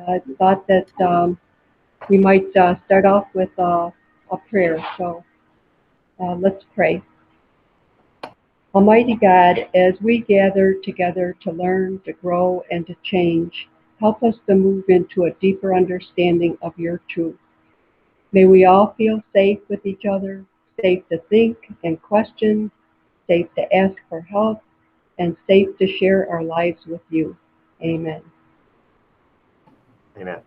I thought that we might start off with a prayer. So let's pray. Almighty God, as we gather together to learn, to grow, and to change, help us to move into a deeper understanding of your truth. May we all feel safe with each other, safe to think and question, safe to ask for help, and safe to share our lives with you. Amen. Amen.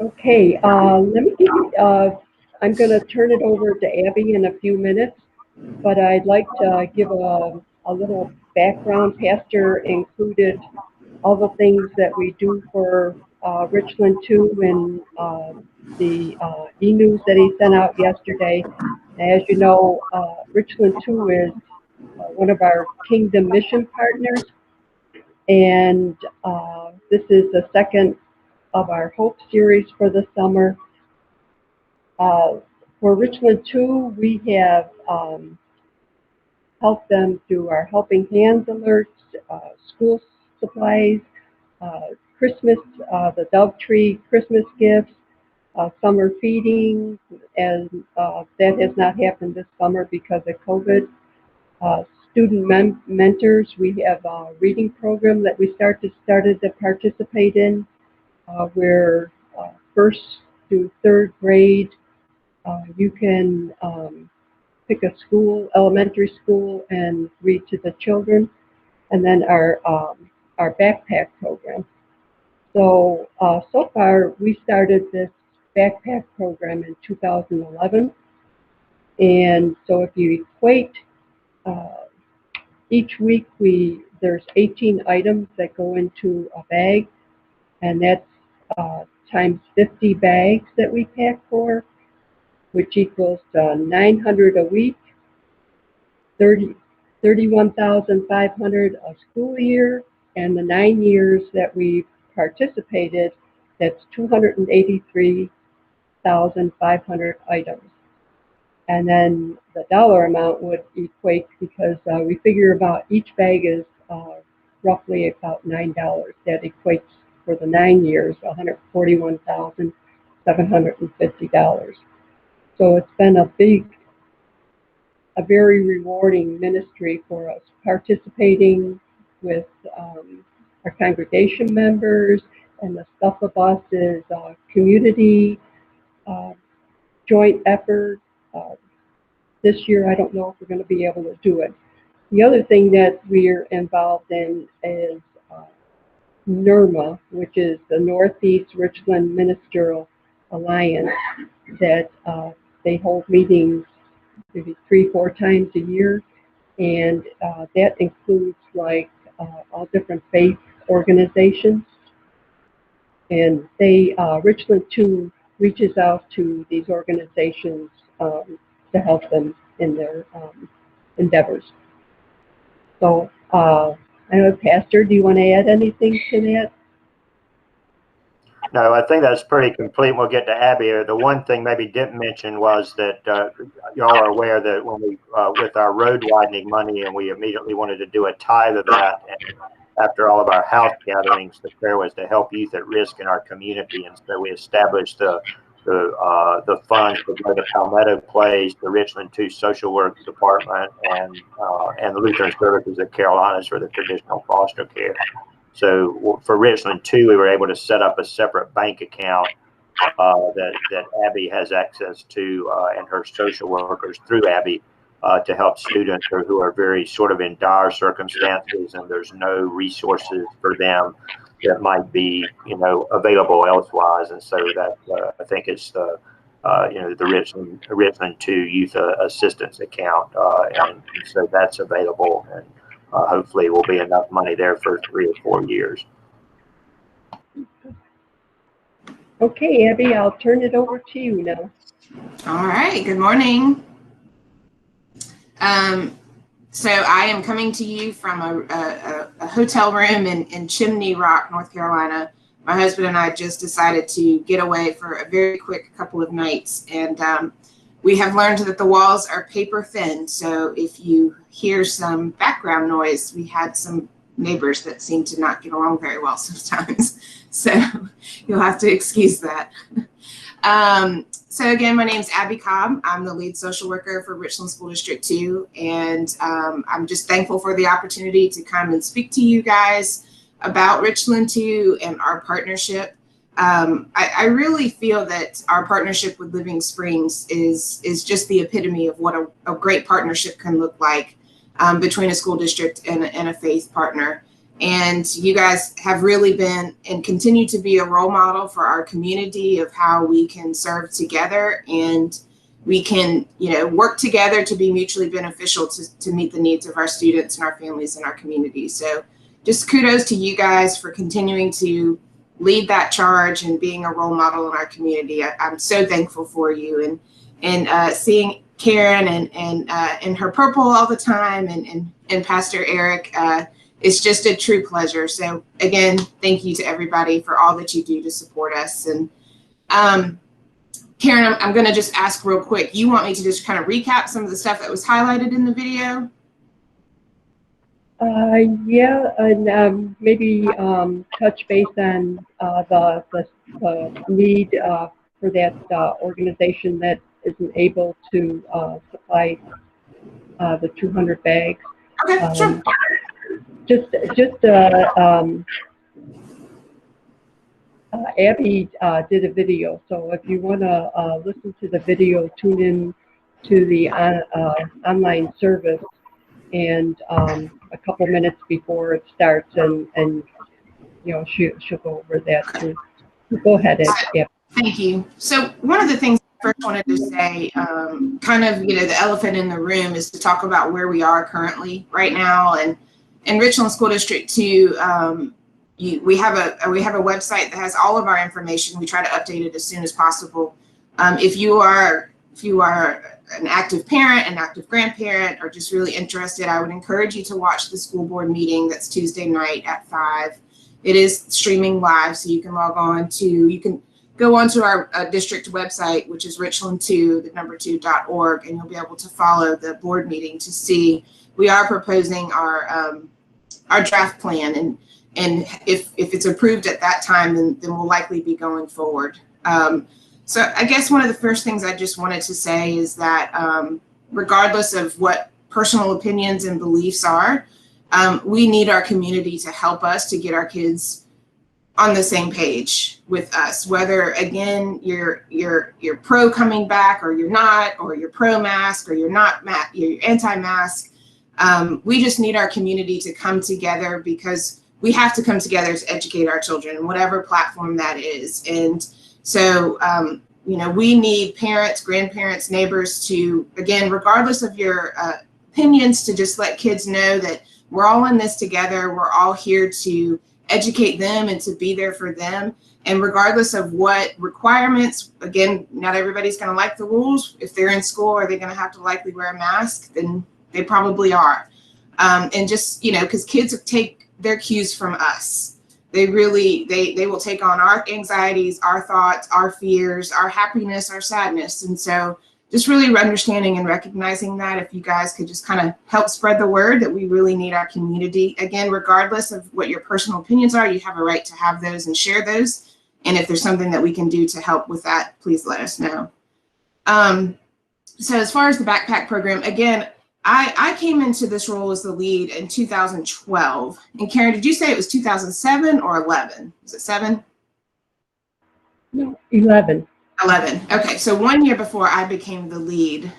Okay, I'm going to turn it over to Abby in a few minutes, but I'd like to give a little background. Pastor included all the things that we do for Richland 2 and the e-news that he sent out yesterday. As you know, Richland 2 is one of our Kingdom Mission partners, and this is the second of our Hope series for the summer. For Richland 2, we have helped them through our Helping Hands alerts, school supplies, Christmas, the Dove Tree Christmas gifts, summer feeding, and that has not happened this summer because of COVID. Student mentors, we have a reading program that we started to participate in, where first through third grade, you can pick a school, elementary school, and read to the children, and then our backpack program. So so far, we started this backpack program in 2011, and so if you equate each week, there's 18 items that go into a bag, and that's times 50 bags that we pack for, which equals 900 a week, 31,500 a school year, and the 9 years that we participated, that's 283,500 items. And then the dollar amount would equate, because we figure about each bag is roughly about $9. That equates for the 9 years, $141,750. So it's been a very rewarding ministry for us, participating with our congregation members, and the stuff of us is community joint effort. This year, I don't know if we're going to be able to do it. The other thing that we're involved in is NERMA, which is the Northeast Richland Ministerial Alliance, that they hold meetings maybe 3-4 times a year, and that includes like all different faith organizations. And they Richland 2 reaches out to these organizations to help them in their endeavors. So I don't know, Pastor, do you want to add anything to that? No, I think that's pretty complete. We'll get to Abby here. The one thing maybe didn't mention was that y'all are aware that when we, with our road widening money, and we immediately wanted to do a tithe of that, and after all of our house gatherings, the prayer was to help youth at risk in our community, and so we established the funds to go to Palmetto Place, the Richland 2 Social Work Department, and the Lutheran Services at Carolinas for the traditional foster care. So for Richland 2, we were able to set up a separate bank account that Abby has access to, and her social workers through Abby, to help students who are very sort of in dire circumstances, and there's no resources for them that might be, available elsewise. And so that I think it's the Richland 2 Youth Assistance Account, and so that's available, and hopefully will be enough money there for 3 or 4 years. Okay, Abby, I'll turn it over to you now. All right, good morning. So I am coming to you from a hotel room in Chimney Rock, North Carolina. My husband and I just decided to get away for a very quick couple of nights, and we have learned that the walls are paper thin. So if you hear some background noise, we had some neighbors that seem to not get along very well sometimes. So you'll have to excuse that. So again, my name is Abby Cobb. I'm the lead social worker for Richland School District 2. And I'm just thankful for the opportunity to come and speak to you guys about Richland 2 and our partnership. I really feel that our partnership with Living Springs is just the epitome of what a great partnership can look like between a school district and a faith partner. And you guys have really been and continue to be a role model for our community of how we can serve together and we can, work together to be mutually beneficial to meet the needs of our students and our families and our community. So just kudos to you guys for continuing to lead that charge and being a role model in our community. I'm so thankful for you, and seeing Karen and in her purple all the time and Pastor Eric, it's just a true pleasure. So again, thank you to everybody for all that you do to support us. And Karen, I'm going to just ask real quick, you want me to just kind of recap some of the stuff that was highlighted in the video? Yeah, and maybe touch base on the need for that organization that isn't able to supply the 200 bags. Okay, sure. Abby did a video, so if you want to listen to the video, tune in to the online service, and a couple minutes before it starts, and she'll go over that too. Go ahead, Abby. Thank you. So one of the things I first wanted to say, kind of, the elephant in the room is to talk about where we are currently right now. And in Richland School District 2, we have a website that has all of our information. We try to update it as soon as possible. If you are an active parent, an active grandparent, or just really interested, I would encourage you to watch the school board meeting that's Tuesday night at 5. It is streaming live, so you can you can go onto our district website, which is richland2.org, and you'll be able to follow the board meeting to see. We are proposing our draft plan, and if it's approved at that time, then we'll likely be going forward. So I guess one of the first things I just wanted to say is that regardless of what personal opinions and beliefs are, we need our community to help us to get our kids on the same page with us, whether again you're pro coming back or you're not, or you're pro mask or you're not, you're anti-mask. We just need our community to come together, because we have to come together to educate our children in whatever platform that is. And so, we need parents, grandparents, neighbors to, again, regardless of your opinions, to just let kids know that we're all in this together. We're all here to educate them and to be there for them. And regardless of what requirements, again, not everybody's going to like the rules. If they're in school, are they going to have to likely wear a mask? Then they probably are. And just, because kids take their cues from us. They really, they will take on our anxieties, our thoughts, our fears, our happiness, our sadness. And so just really understanding and recognizing that, if you guys could just kind of help spread the word that we really need our community. Again, regardless of what your personal opinions are, you have a right to have those and share those. And if there's something that we can do to help with that, please let us know. So as far as the backpack program, again, I came into this role as the lead in 2012. And Karen, did you say it was 2007 or 11? Was it 7? No, 11. 11. Okay, so 1 year before I became the lead.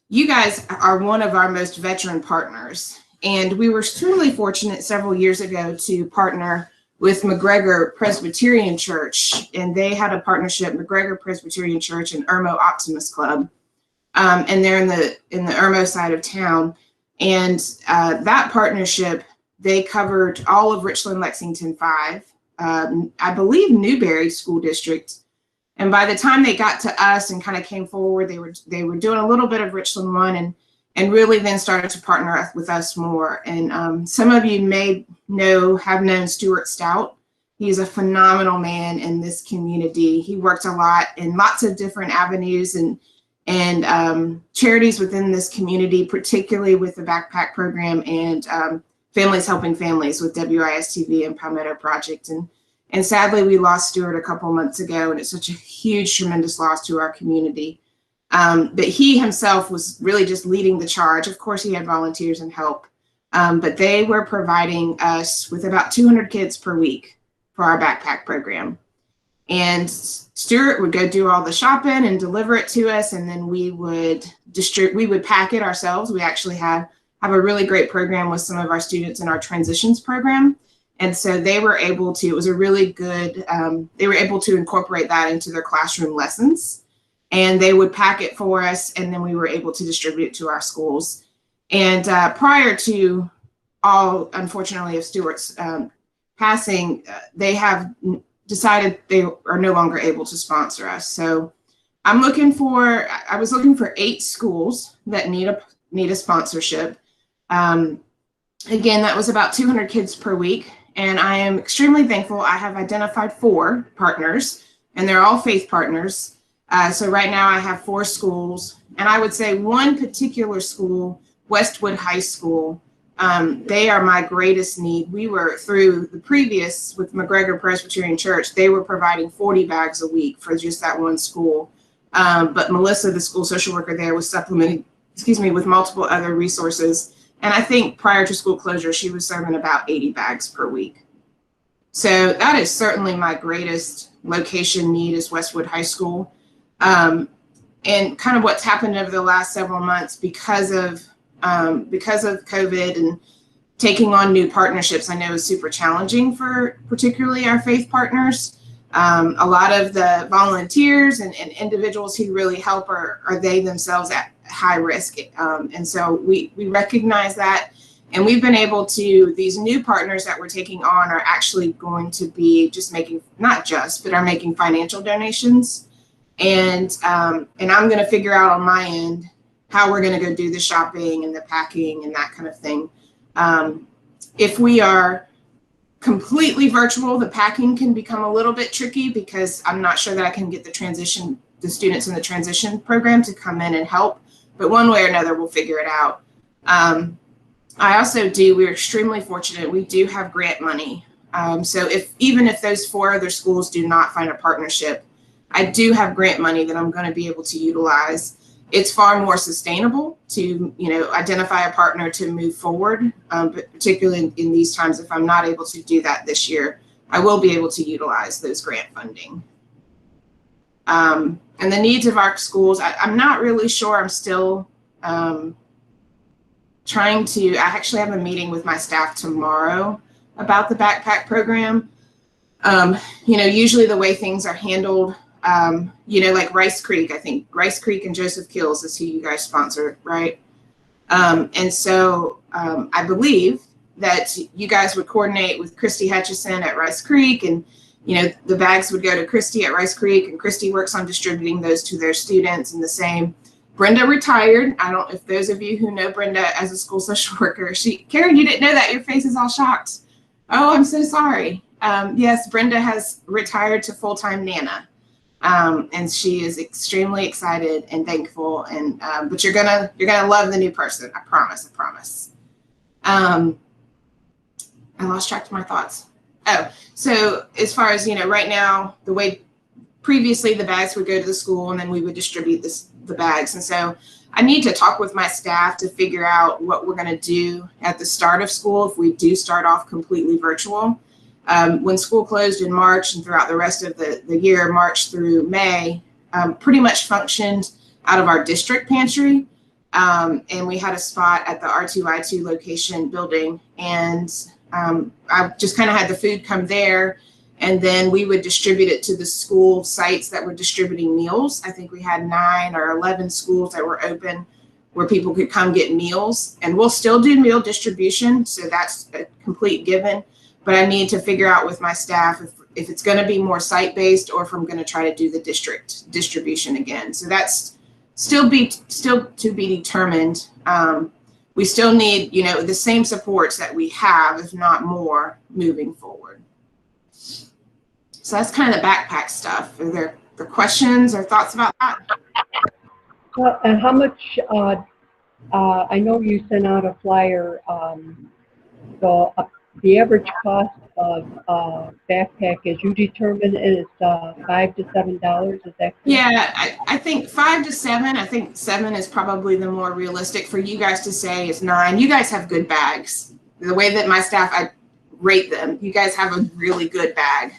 You guys are one of our most veteran partners. And we were truly fortunate several years ago to partner with McGregor Presbyterian Church. And they had a partnership, McGregor Presbyterian Church and Irmo Optimus Club. And they're in the Irmo side of town. And that partnership, they covered all of Richland, Lexington 5, I believe Newberry School District. And by the time they got to us and kind of came forward, they were doing a little bit of Richland 1 and really then started to partner with us more. And some of you may have known Stuart Stout. He's a phenomenal man in this community. He worked a lot in lots of different avenues and charities within this community, particularly with the backpack program and Families Helping Families with WISTV and Palmetto Project. And sadly, we lost Stuart a couple months ago, and it's such a huge, tremendous loss to our community. But he himself was really just leading the charge. Of course, he had volunteers and help, but they were providing us with about 200 kids per week for our backpack program. And Stuart would go do all the shopping and deliver it to us, and then we would pack it ourselves. We actually have a really great program with some of our students in our transitions program. And so they were able to, it was a really good, they were able to incorporate that into their classroom lessons. And they would pack it for us, and then we were able to distribute it to our schools. And prior to all, unfortunately, of Stuart's passing, they have decided they are no longer able to sponsor us. So I was looking for 8 schools that need a sponsorship. Again, that was about 200 kids per week. And I am extremely thankful. I have identified 4 partners, and they're all faith partners. So right now I have 4 schools, and I would say one particular school, Westwood High School, they are my greatest need. We were through the previous with McGregor Presbyterian Church, they were providing 40 bags a week for just that one school. But Melissa, the school social worker there, was supplementing, with multiple other resources. And I think prior to school closure, she was serving about 80 bags per week. So that is certainly my greatest location need is Westwood High School. And kind of what's happened over the last several months because of COVID and taking on new partnerships, I know is super challenging for particularly our faith partners. A lot of the volunteers and individuals who really help are they themselves at high risk. And so we recognize that, and we've been able to, these new partners that we're taking on are actually going to be just making, are making financial donations. And I'm going to figure out on my end how we're going to go do the shopping and the packing and that kind of thing. If we are completely virtual, the packing can become a little bit tricky because I'm not sure that I can get the students in the transition program to come in and help. But one way or another, we'll figure it out. We're extremely fortunate. We do have grant money. So even if those 4 other schools do not find a partnership, I do have grant money that I'm going to be able to utilize. It's far more sustainable to, identify a partner to move forward, but particularly in these times. If I'm not able to do that this year, I will be able to utilize those grant funding. And the needs of our schools, I'm not really sure. I'm still I actually have a meeting with my staff tomorrow about the backpack program. Usually the way things are handled, like Rice Creek, I think Rice Creek and Joseph Keels is who you guys sponsor, right? And so I believe that you guys would coordinate with Christy Hutchison at Rice Creek, and the bags would go to Christy at Rice Creek, and Christy works on distributing those to their students. And the same, Brenda retired. I don't, if those of you who know Brenda as a school social worker, Karen, you didn't know that? Your face is all shocked. Oh, I'm so sorry. Yes, Brenda has retired to full-time Nana. And she is extremely excited and thankful. And but you're gonna love the new person. I promise. I lost track of my thoughts. Oh, so as far as right now, the way previously the bags would go to the school and then we would distribute the bags. And so I need to talk with my staff to figure out what we're going to do at the start of school if we do start off completely virtual. When school closed in March and throughout the rest of the year, March through May, pretty much functioned out of our district pantry. And we had a spot at the R2I2 location building. And I just kind of had the food come there. And then we would distribute it to the school sites that were distributing meals. I think we had 9 or 11 schools that were open where people could come get meals. And we'll still do meal distribution. So that's a complete given. But I need to figure out with my staff if it's going to be more site-based or if I'm going to try to do the district distribution again. So that's still to be determined. We still need, the same supports that we have, if not more, moving forward. So that's kind of the backpack stuff. Are there questions or thoughts about that? Well, and how much, I know you sent out a flyer So the average cost of backpack, as you determine, is $5 to $7. Is that correct? Yeah, I think 5 to 7. I think 7 is probably the more realistic for you guys to say is 9. You guys have good bags. The way that my staff, I rate them, you guys have a really good bag.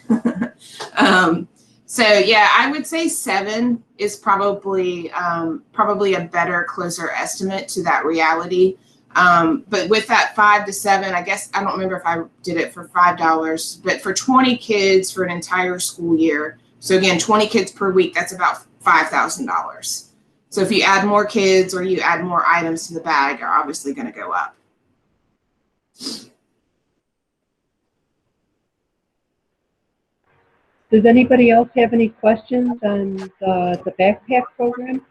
So yeah, I would say 7 is probably a better, closer estimate to that reality. But with that 5 to 7, I guess, I don't remember if I did it for $5, but for 20 kids for an entire school year. So again, 20 kids per week, that's about $5,000. So if you add more kids or you add more items to the bag, are obviously going to go up. Does anybody else have any questions on the backpack program?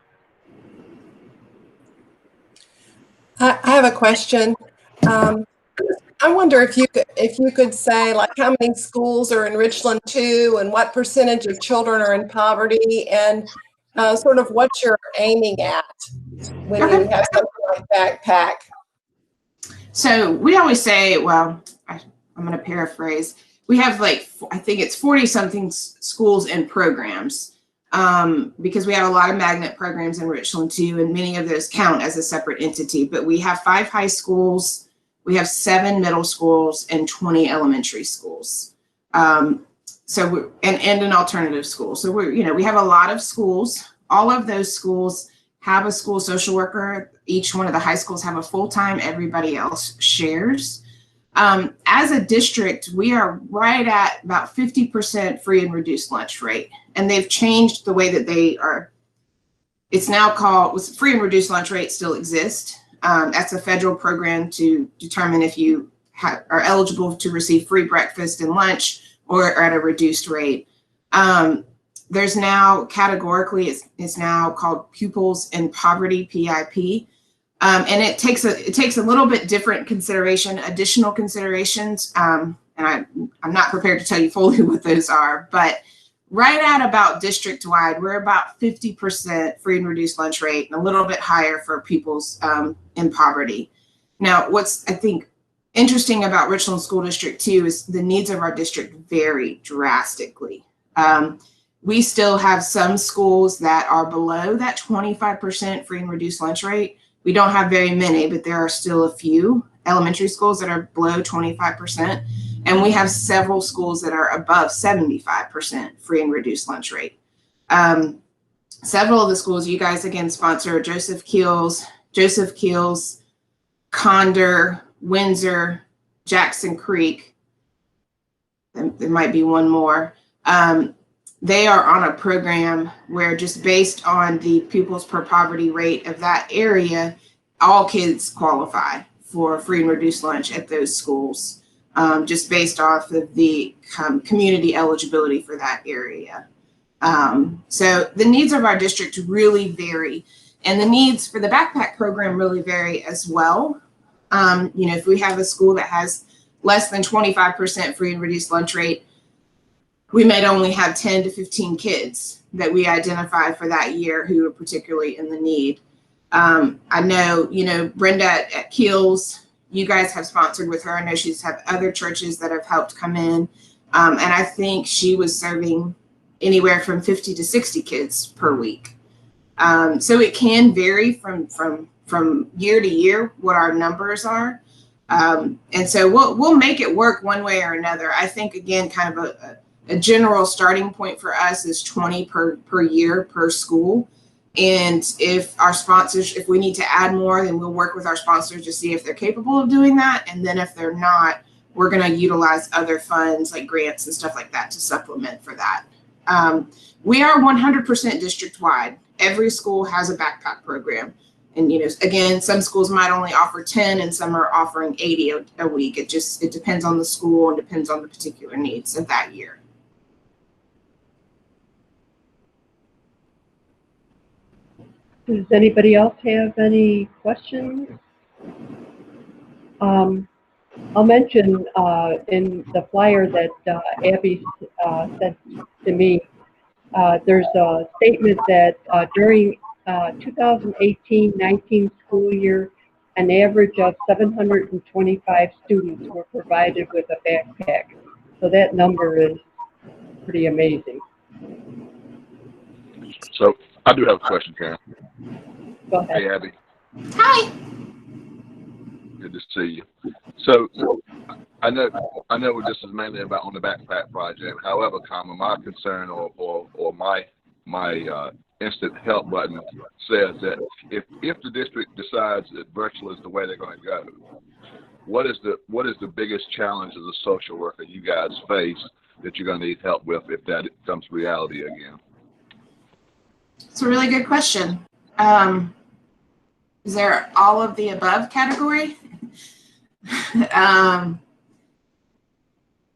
I have a question. I wonder if you could say, like, how many schools are in Richland too, and what percentage of children are in poverty, and sort of what you're aiming at when you have something like backpack. So we always say, well, I'm going to paraphrase. We have like, I think it's 40 something schools and programs, because we have a lot of magnet programs in Richland too, and many of those count as a separate entity. But we have 5 high schools, we have 7 middle schools, and 20 elementary schools. So and an alternative school. So we have a lot of schools. All of those schools have a school social worker. Each one of the high schools have a full-time. Everybody else shares. As a district, we are right at about 50% free and reduced lunch rate. And they've changed the way that they are. It's now called, free and reduced lunch rate still exists. That's a federal program to determine if you are eligible to receive free breakfast and lunch or at a reduced rate. There's now categorically, it's now called Pupils in Poverty, PIP. And it takes a little bit different consideration, additional considerations. And I'm not prepared to tell you fully what those are, but right at about district-wide, we're about 50% free and reduced lunch rate, and a little bit higher for pupils in poverty. Now, what's, I think, interesting about Richland School District 2 is the needs of our district vary drastically. We still have some schools that are below that 25% free and reduced lunch rate. We don't have very many, but there are still a few elementary schools that are below 25%. And we have several schools that are above 75% free and reduced lunch rate. Several of the schools you guys again sponsor: Joseph Keels, Condor, Windsor, Jackson Creek. There might be one more. They are on a program where, just based on the pupils per poverty rate of that area, all kids qualify for free and reduced lunch at those schools, just based off of the community eligibility for that area. So the needs of our district really vary, and the needs for the backpack program really vary as well. If we have a school that has less than 25% free and reduced lunch rate, we might only have 10 to 15 kids that we identify for that year who are particularly in the need. I know, Brenda at Keels, you guys have sponsored with her. I know she's had other churches that have helped come in. And I think she was serving anywhere from 50 to 60 kids per week. So it can vary from year to year what our numbers are. And so we'll make it work one way or another. I think, again, kind of a general starting point for us is 20 per year per school. And if our sponsors, if we need to add more, then we'll work with our sponsors to see if they're capable of doing that. And then if they're not, we're going to utilize other funds like grants and stuff like that to supplement for that. We are 100% district-wide. Every school has a backpack program. And, again, some schools might only offer 10 and some are offering 80 a week. It depends on the school and depends on the particular needs of that year. Does anybody else have any questions? I'll mention in the flyer that Abby sent to me, there's a statement that during 2018-19 school year, an average of 725 students were provided with a backpack. So that number is pretty amazing. So I do have a question, Karen. Go ahead. Hey, Abby. Hi. Good to see you. So I know this is mainly about on the backpack project. However, my concern or my instant help button says that if the district decides that virtual is the way they're going to go, what is the biggest challenge as a social worker you guys face that you're going to need help with if that becomes reality again? It's a really good question. Is there all of the above category?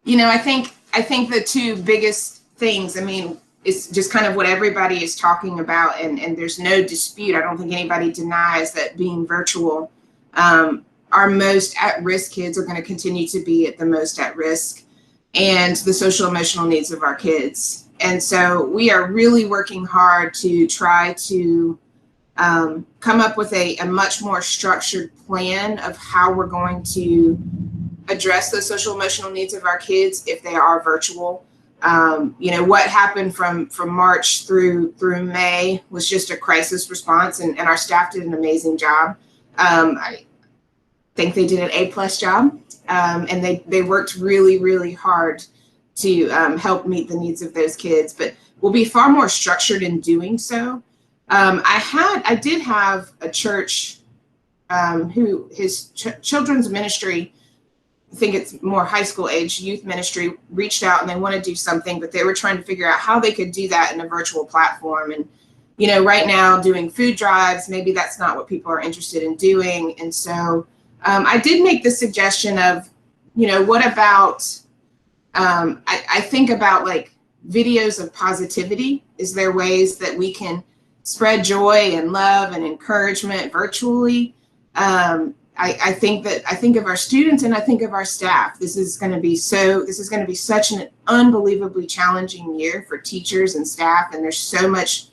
You know, I think the two biggest things, I mean, it's just kind of what everybody is talking about, and there's no dispute. I don't think anybody denies that being virtual, our most at-risk kids are going to continue to be at the most at risk, and the social emotional needs of our kids. And so we are really working hard to try to come up with a much more structured plan of how we're going to address the social emotional needs of our kids if they are virtual. You know, what happened from March through May was just a crisis response, and our staff did an amazing job. I think they did an A+ job, and they worked really, really hard to help meet the needs of those kids, but we'll be far more structured in doing so. I did have a church who his children's ministry, I think it's more high school age youth ministry, reached out and they want to do something, but they were trying to figure out how they could do that in a virtual platform. And, you know, right now doing food drives, maybe that's not what people are interested in doing. And so I did make the suggestion of, you know, what about, I think about like videos of positivity. Is there ways that we can spread joy and love and encouragement virtually? I think of our students and I think of our staff. This is going to be such an unbelievably challenging year for teachers and staff. And there's so much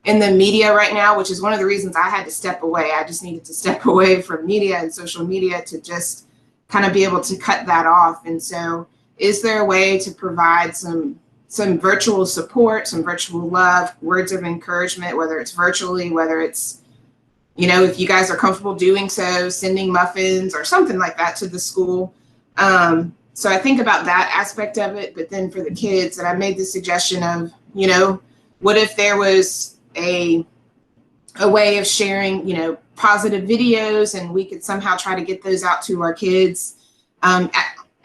in the media right now, which is one of the reasons I had to step away. I just needed to step away from media and social media to just kind of be able to cut that off. And so is there a way to provide some virtual support, some virtual love, words of encouragement, whether it's virtually, whether it's, you know, if you guys are comfortable doing so, sending muffins or something like that to the school. So I think about that aspect of it, but then for the kids, and I made the suggestion of, you know, what if there was a way of sharing, you know, positive videos, and we could somehow try to get those out to our kids.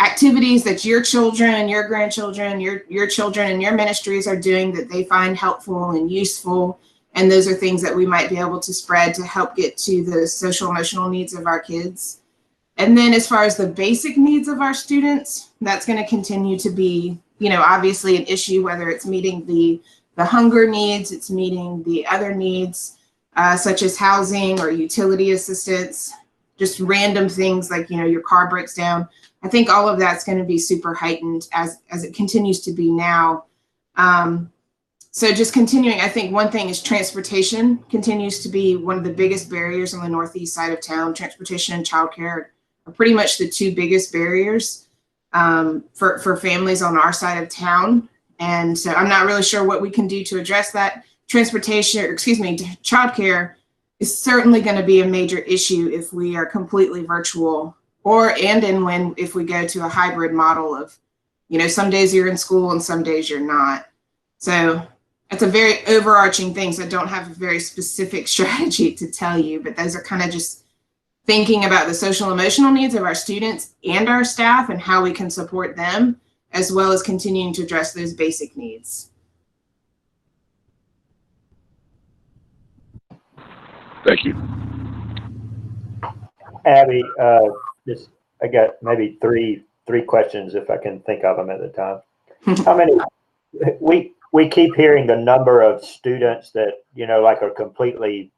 Activities that your children, your grandchildren, your children and your ministries are doing that they find helpful and useful. And those are things that we might be able to spread to help get to the social emotional needs of our kids. And then as far as the basic needs of our students, that's going to continue to be, you know, obviously an issue, whether it's meeting the hunger needs, it's meeting the other needs, such as housing or utility assistance, just random things like, you know, your car breaks down. I think all of that's going to be super heightened as it continues to be now. So just continuing, I think one thing is transportation continues to be one of the biggest barriers on the northeast side of town. Transportation and childcare are pretty much the two biggest barriers for families on our side of town. And so I'm not really sure what we can do to address that. Childcare is certainly going to be a major issue if we are completely virtual, if we go to a hybrid model of, you know, some days you're in school and some days you're not. So it's a very overarching thing. So I don't have a very specific strategy to tell you, but those are kind of just thinking about the social emotional needs of our students and our staff and how we can support them, as well as continuing to address those basic needs. Thank you. Abby, I got maybe three questions if I can think of them at the time. How many? We keep hearing the number of students that, you know, like are completely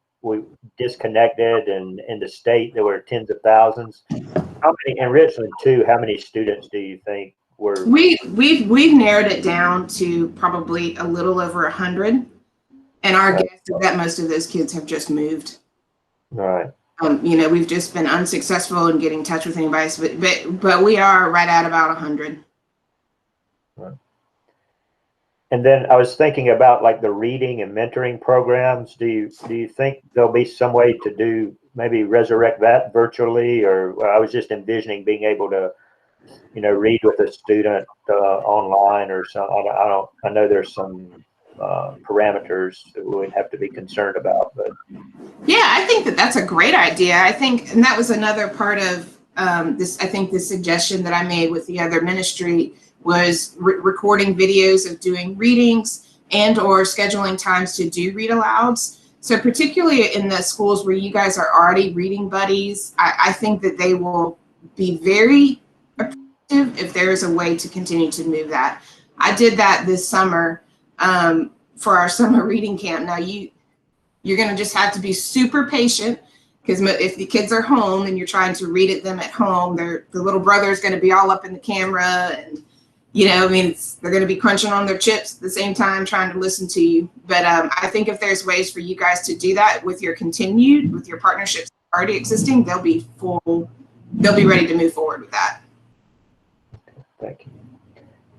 disconnected, and in the state there were tens of thousands. How many in Richland too? How many students do you think were? We've narrowed it down to probably a little over 100, and our guess is that most of those kids have just moved. Right. You know, we've just been unsuccessful in getting in touch with anybody, but we are right at about 100. And then I was thinking about like the reading and mentoring programs. Do you think there'll be some way to do, maybe resurrect that virtually? Or I was just envisioning being able to, you know, read with a student online or something. I know there's some parameters that we would have to be concerned about, but yeah, I think that that's a great idea. I think, and that was another part of this. I think the suggestion that I made with the other ministry was recording videos of doing readings and or scheduling times to do read alouds. So particularly in the schools where you guys are already reading buddies, I think that they will be very appreciative if there is a way to continue to move that. I did that this summer for our summer reading camp. Now you're going to just have to be super patient, because if the kids are home and you're trying to read at them at home, the little brother is going to be all up in the camera, and you know, I mean, they're going to be crunching on their chips at the same time trying to listen to you. But I think if there's ways for you guys to do that with your partnerships already existing, they'll be ready to move forward with that. thank you.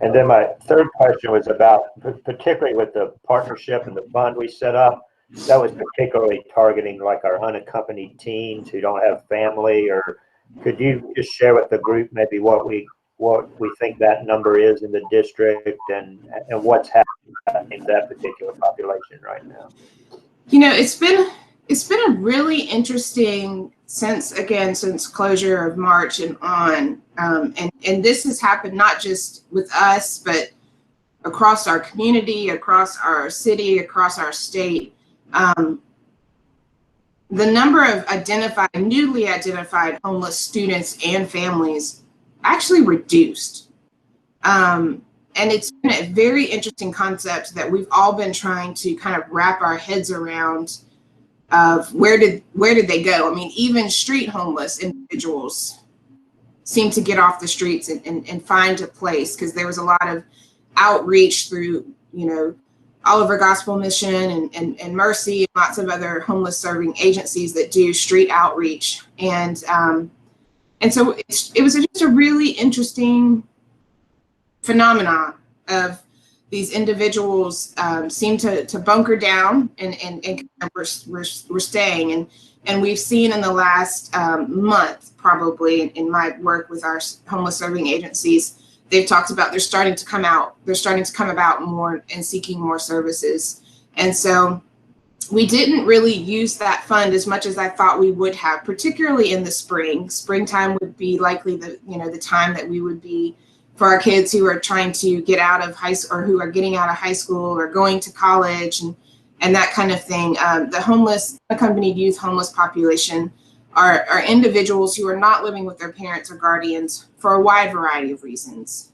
And then my third question was about, particularly with the partnership and the fund we set up, that was particularly targeting like our unaccompanied teens who don't have family. Or could you just share with the group maybe what we think that number is in the district, and what's happening in that particular population right now? You know, it's been a really interesting since closure of March and on, and this has happened not just with us, but across our community, across our city, across our state. The number of newly identified homeless students and families actually reduced. And it's been a very interesting concept that we've all been trying to kind of wrap our heads around of where did they go? I mean, even street homeless individuals seem to get off the streets and find a place, because there was a lot of outreach through, you know, Oliver Gospel Mission and Mercy, and lots of other homeless serving agencies that do street outreach. And so it was just a really interesting phenomenon of these individuals seem to bunker down and we're staying. And we've seen in the last month, probably in my work with our homeless serving agencies, they've talked about they're starting to come about more and seeking more services. And so we didn't really use that fund as much as I thought we would have, particularly in the spring. Springtime would be likely the time that we would be for our kids who are trying to get out of high school, or who are getting out of high school or going to college and that kind of thing. The homeless, unaccompanied youth homeless population are individuals who are not living with their parents or guardians for a wide variety of reasons.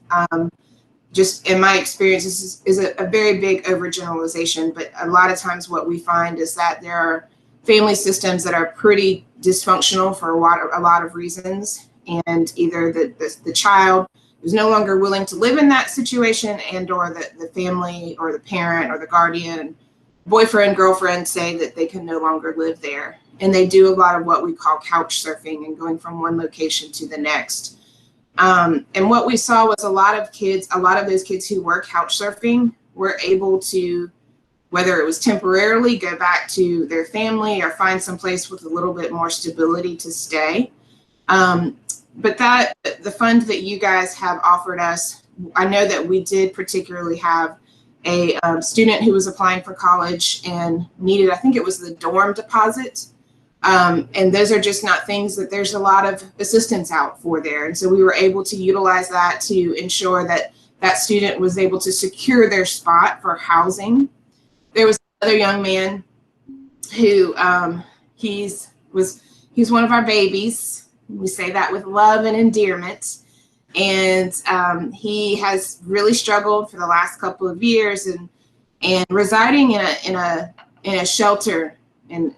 Just in my experience, this is a very big overgeneralization, but a lot of times what we find is that there are family systems that are pretty dysfunctional for a lot of reasons, and either the child is no longer willing to live in that situation, and or the family or the parent or the guardian, boyfriend, girlfriend say that they can no longer live there. And they do a lot of what we call couch surfing and going from one location to the next. And what we saw was a lot of those kids who were couch surfing were able to, whether it was temporarily, go back to their family or find some place with a little bit more stability to stay. But the fund that you guys have offered us, I know that we did particularly have a student who was applying for college and needed, I think it was the dorm deposit. And those are just not things that there's a lot of assistance out for there. And so we were able to utilize that to ensure that that student was able to secure their spot for housing. There was another young man who he's one of our babies. We say that with love and endearment. And he has really struggled for the last couple of years and residing in a shelter, and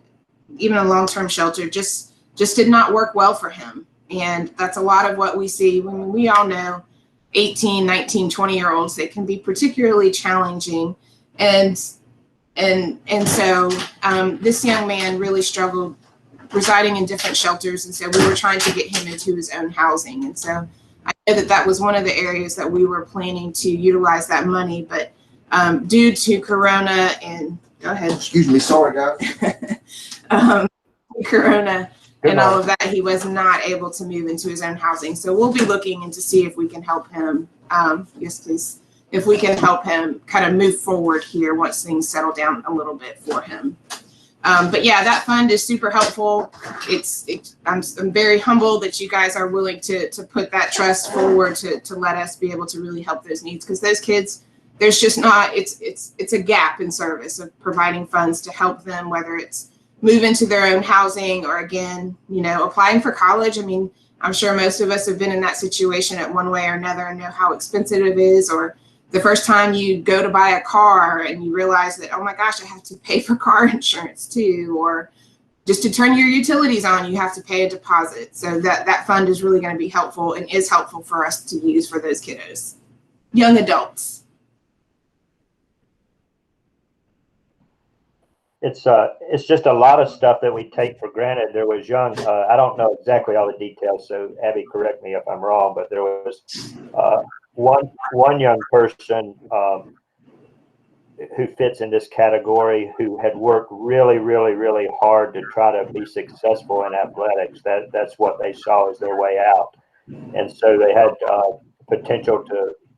even a long-term shelter just did not work well for him. And that's a lot of what we see when we all know 18, 19, 20-year-olds, they can be particularly challenging. And so this young man really struggled residing in different shelters. And so we were trying to get him into his own housing. And so I know that that was one of the areas that we were planning to utilize that money, but due to Corona and go ahead. Excuse me, sorry guys. Corona and all of that, he was not able to move into his own housing. So we'll be looking into see if we can help him. Yes, please. If we can help him kind of move forward here once things settle down a little bit for him. But yeah, that fund is super helpful. I'm very humble that you guys are willing to put that trust forward to let us be able to really help those needs, because those kids, there's just not, it's a gap in service of providing funds to help them, whether it's move into their own housing or, again, you know, applying for college. I mean, I'm sure most of us have been in that situation at one way or another and know how expensive it is, or the first time you go to buy a car and you realize that, oh my gosh, I have to pay for car insurance too, or just to turn your utilities on, you have to pay a deposit. So that fund is really going to be helpful and is helpful for us to use for those kiddos, young adults. It's just a lot of stuff that we take for granted. There was I don't know exactly all the details, so Abby, correct me if I'm wrong, but there was one young person who fits in this category who had worked really, really, really hard to try to be successful in athletics. That's what they saw as their way out, and so they had potential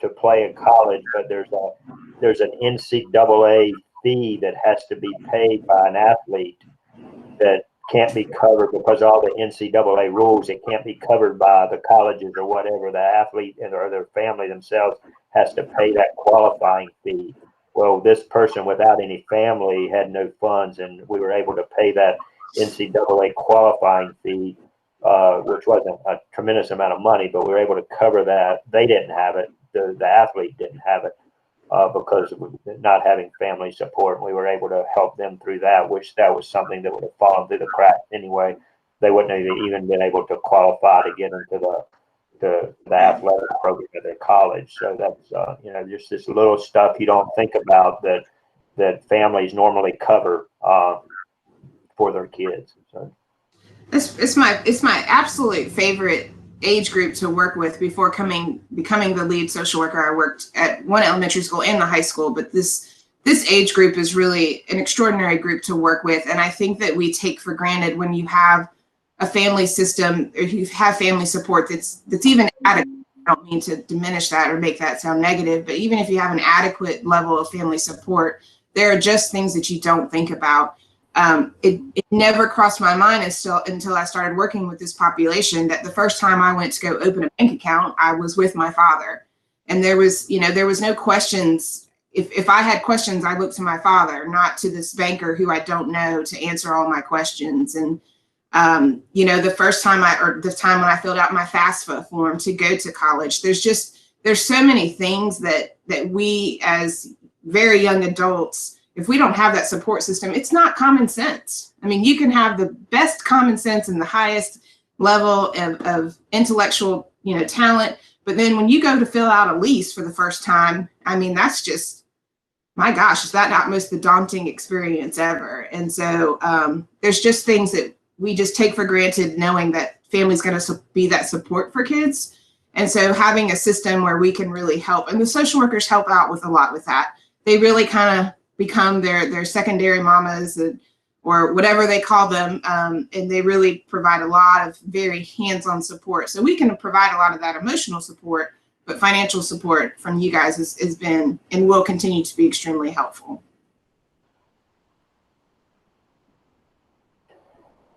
to play in college, but there's an NCAA fee that has to be paid by an athlete that can't be covered because of all the NCAA rules. It can't be covered by the colleges or whatever. The athlete or their family themselves has to pay that qualifying fee. Well, this person without any family had no funds, and we were able to pay that NCAA qualifying fee, which wasn't a tremendous amount of money, but we were able to cover that. They didn't have it. The athlete didn't have it. Because of not having family support, we were able to help them through that, which that was something that would have fallen through the cracks anyway. They wouldn't have even been able to qualify to get into the athletic program at their college. So that's you know, just this little stuff you don't think about that families normally cover for their kids. So It's my absolute favorite age group to work with. Before becoming the lead social worker, I worked at one elementary school and the high school, but this age group is really an extraordinary group to work with. And I think that we take for granted when you have a family system, or you have family support that's even adequate. I don't mean to diminish that or make that sound negative, but even if you have an adequate level of family support, there are just things that you don't think about. It never crossed my mind until I started working with this population that the first time I went to go open a bank account, I was with my father. And there was no questions. If I had questions, I looked to my father, not to this banker who I don't know, to answer all my questions. And, the first time the time when I filled out my FAFSA form to go to college, there's so many things that we as very young adults, if we don't have that support system, it's not common sense. I mean, you can have the best common sense and the highest level of intellectual, talent, but then when you go to fill out a lease for the first time, I mean, that's just, my gosh, is that not most the daunting experience ever? And so there's just things that we just take for granted, knowing that family's going to be that support for kids. And so having a system where we can really help, and the social workers help out with a lot with that. They really kind of become their secondary mamas or whatever they call them. And they really provide a lot of very hands-on support. So we can provide a lot of that emotional support, but financial support from you guys has been and will continue to be extremely helpful.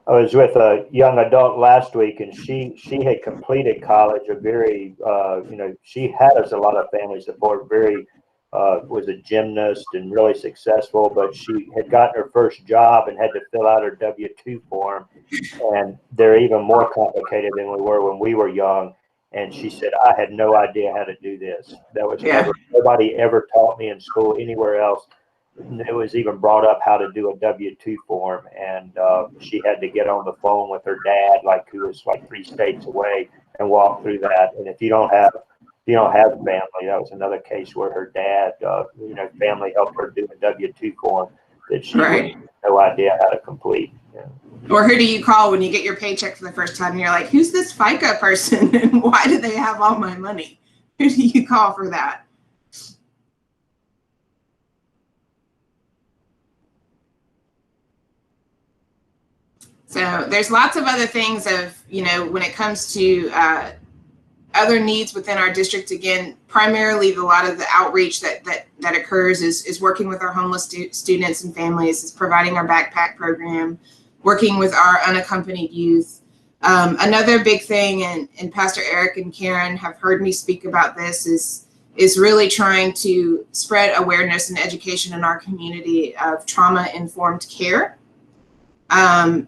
I was with a young adult last week, and she had completed college. She has a lot of family support. Was a gymnast and really successful, but she had gotten her first job and had to fill out her W-2 form, and they're even more complicated than we were when we were young. And she said, I had no idea how to do this. Nobody ever taught me in school anywhere else. It was even brought up how to do a W-2 form, and she had to get on the phone with her dad, who was 3 states away, and walk through that. And if you don't have family, that was another case where her dad, family helped her do a W-2 form that she had no idea how to complete. Or who do you call when you get your paycheck for the first time and you're like, who's this FICA person and why do they have all my money? Who do you call for that? So there's lots of other things of, you know, when it comes to other needs within our district. Again, primarily a lot of the outreach that occurs is working with our homeless students and families, is providing our backpack program, working with our unaccompanied youth. Another big thing, and Pastor Eric and Karen have heard me speak about this, is really trying to spread awareness and education in our community of trauma-informed care. And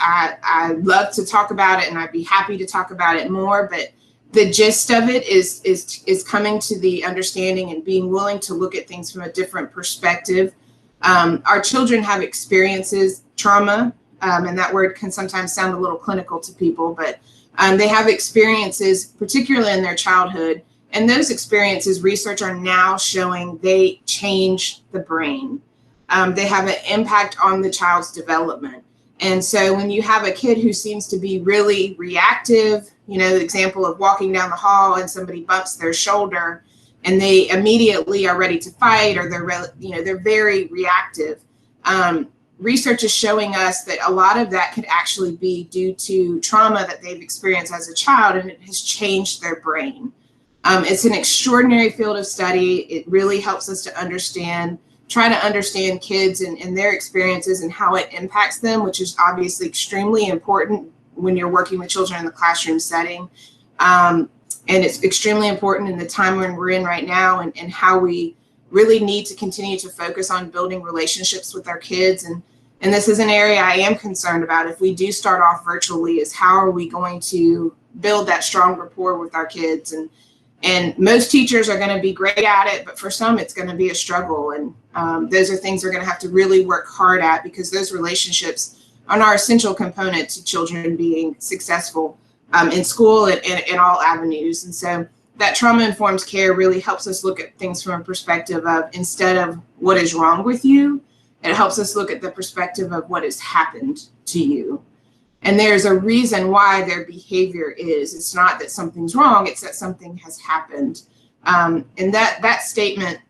I love to talk about it, and I'd be happy to talk about it more, but the gist of it is coming to the understanding and being willing to look at things from a different perspective. Our children have experiences, trauma, and that word can sometimes sound a little clinical to people, but they have experiences, particularly in their childhood, and those experiences, research are now showing they change the brain. They have an impact on the child's development. And so when you have a kid who seems to be really reactive, you know, the example of walking down the hall and somebody bumps their shoulder and they immediately are ready to fight, or they're very reactive. Research is showing us that a lot of that could actually be due to trauma that they've experienced as a child, and it has changed their brain. It's an extraordinary field of study. It really helps us to try to understand kids and their experiences and how it impacts them, which is obviously extremely important when you're working with children in the classroom setting. And it's extremely important in the time when we're in right now, and how we really need to continue to focus on building relationships with our kids. And this is an area I am concerned about. If we do start off virtually, is how are we going to build that strong rapport with our kids? And most teachers are going to be great at it, but for some, it's going to be a struggle. And those are things they're going to have to really work hard at, because those relationships are our essential component to children being successful in school and in all avenues. And so that trauma-informed care really helps us look at things from a perspective of, instead of what is wrong with you, it helps us look at the perspective of what has happened to you. And there's a reason why their behavior is. It's not that something's wrong, it's that something has happened. And that statement,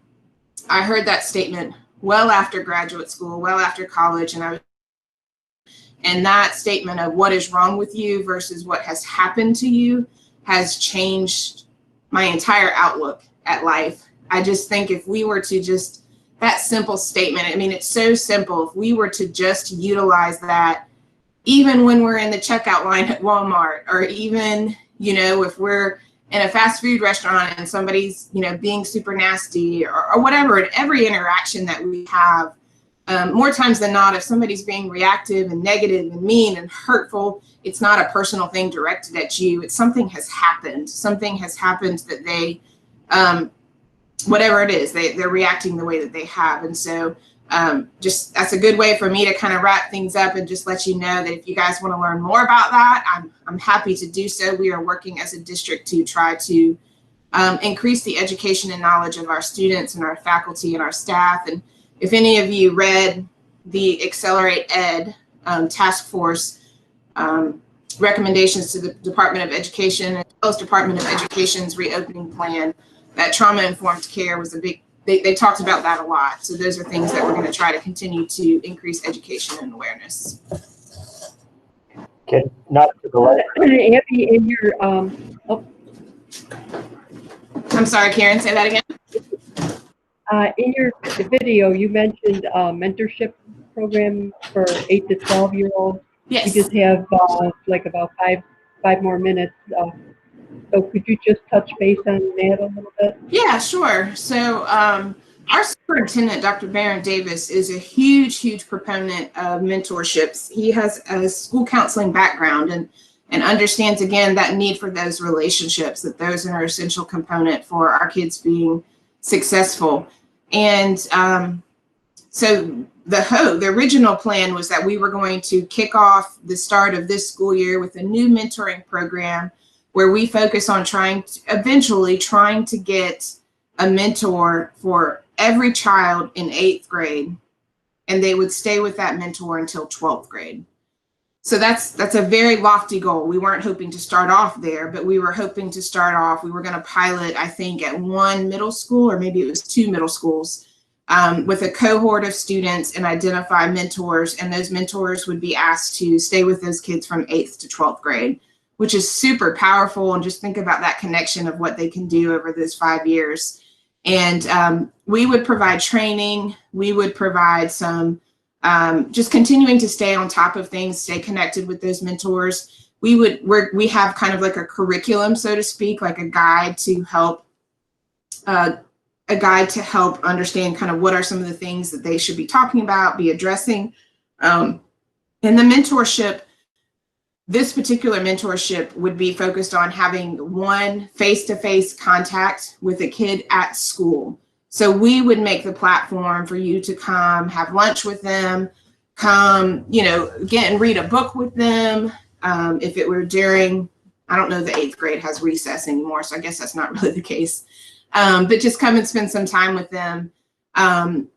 I heard that statement well after graduate school, well after college, and that statement of what is wrong with you versus what has happened to you has changed my entire outlook at life. I just think if we were to just, that simple statement, I mean, it's so simple. If we were to just utilize that, even when we're in the checkout line at Walmart, or even, you know, if we're in a fast food restaurant and somebody's, you know, being super nasty or whatever, in every interaction that we have, more times than not, if somebody's being reactive and negative and mean and hurtful, it's not a personal thing directed at you. It's something has happened. Something has happened that they, whatever it is, they're reacting the way that they have. And so just, that's a good way for me to kind of wrap things up and just let you know that if you guys want to learn more about that, I'm happy to do so. We are working as a district to try to increase the education and knowledge of our students and our faculty and our staff. And if any of you read the Accelerate Ed task force recommendations to the Department of Education, and post Department of Education's reopening plan, that trauma-informed care was a big, they talked about that a lot. So those are things that we're going to try to continue to increase education and awareness. Okay, not to the left. Abby, in your, I'm sorry, Karen, say that again. in your video, you mentioned a mentorship program for 8 to 12-year-olds. Yes. You just have like about five more minutes. So could you just touch base on that a little bit? Yeah, sure. So our superintendent, Dr. Baron Davis, is a huge proponent of mentorships. He has a school counseling background and understands, again, that need for those relationships, that those are an essential component for our kids being successful. And so the original plan was that we were going to kick off the start of this school year with a new mentoring program where we focus on eventually trying to get a mentor for every child in 8th grade, and they would stay with that mentor until 12th grade. So that's a very lofty goal. We weren't hoping to start off there, but we were hoping to start off. We were going to pilot, I think, at one middle school, or maybe it was two middle schools, with a cohort of students and identify mentors. And those mentors would be asked to stay with those kids from 8th to 12th grade, which is super powerful. And just think about that connection of what they can do over those 5 years. And we would provide training. We would provide some just continuing to stay on top of things, stay connected with those mentors. We have kind of like a curriculum, so to speak, like a guide to help understand kind of what are some of the things that they should be talking about, be addressing. And the mentorship, this particular mentorship would be focused on having one face-to-face contact with a kid at school. So we would make the platform for you to come have lunch with them, come, get and read a book with them. If it were during, I don't know, the 8th grade has recess anymore, so I guess that's not really the case. But just come and spend some time with them. And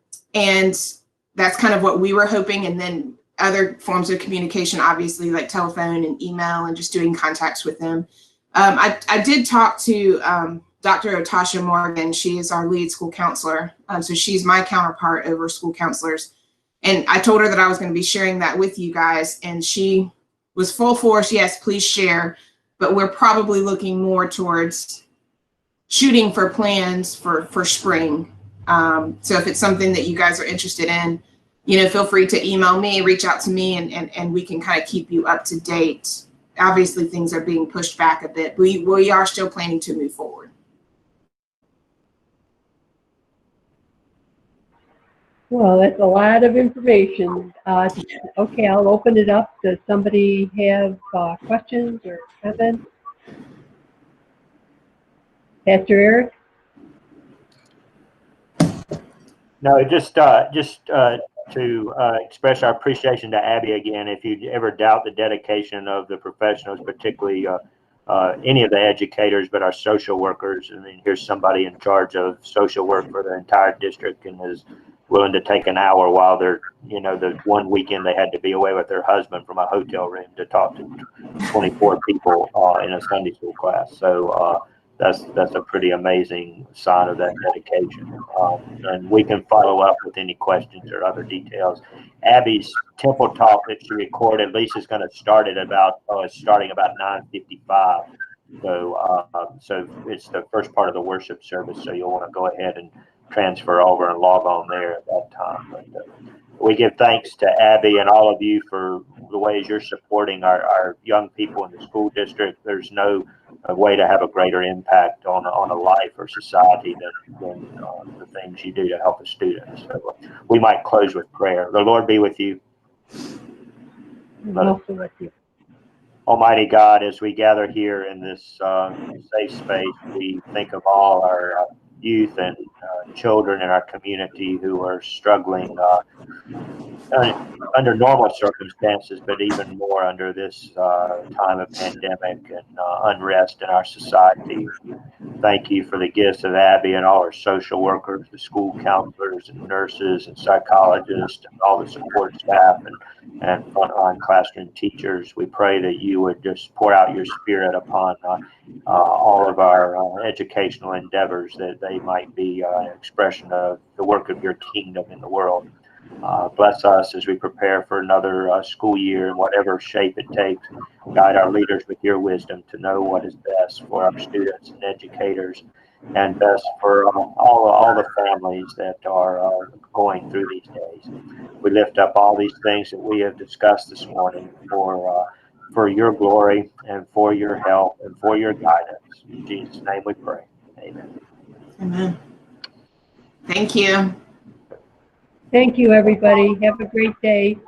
that's kind of what we were hoping. And then other forms of communication, obviously, like telephone and email and just doing contacts with them. I did talk to Dr. Otasha Morgan. She is our lead school counselor. So she's my counterpart over school counselors. And I told her that I was going to be sharing that with you guys. And she was full force, yes, please share. But we're probably looking more towards shooting for plans for spring. So if it's something that you guys are interested in, feel free to email me, reach out to me, and we can kind of keep you up to date. Obviously, things are being pushed back a bit. We are still planning to move forward. Well, that's a lot of information. Okay, I'll open it up. Does somebody have questions or comments? Pastor Eric? No, just to express our appreciation to Abby again. If you ever doubt the dedication of the professionals, particularly any of the educators, but our social workers, I mean, here's somebody in charge of social work for the entire district and is willing to take an hour while they're, the one weekend they had to be away with their husband from a hotel room to talk to 24 people in a Sunday school class. So that's a pretty amazing sign of that dedication. And we can follow up with any questions or other details. Abby's temple talk that she recorded, Lisa's going to start at starting about 9:55. So it's the first part of the worship service. So you'll want to go ahead and transfer over and log on there at that time. But we give thanks to Abby and all of you for the ways you're supporting our young people in the school district. There's no way to have a greater impact on a life or society than the things you do to help a student. So we might close with prayer. The Lord be with you. Also with you. Almighty God, as we gather here in this safe space, we think of all our youth and children in our community who are struggling under normal circumstances, but even more under this time of pandemic and unrest in our society. Thank you for the gifts of Abby and all our social workers, the school counselors and nurses and psychologists and all the support staff and frontline classroom teachers. We pray that you would just pour out your spirit upon all of our educational endeavors, that they might be an expression of the work of your kingdom in the world. Bless us as we prepare for another school year in whatever shape it takes. Guide our leaders with your wisdom to know what is best for our students and educators, and best for all the families that are going through these days. We lift up all these things that we have discussed this morning for your glory and for your help and for your guidance. In Jesus' name we pray. Amen. Amen. Thank you. Thank you, everybody. Have a great day.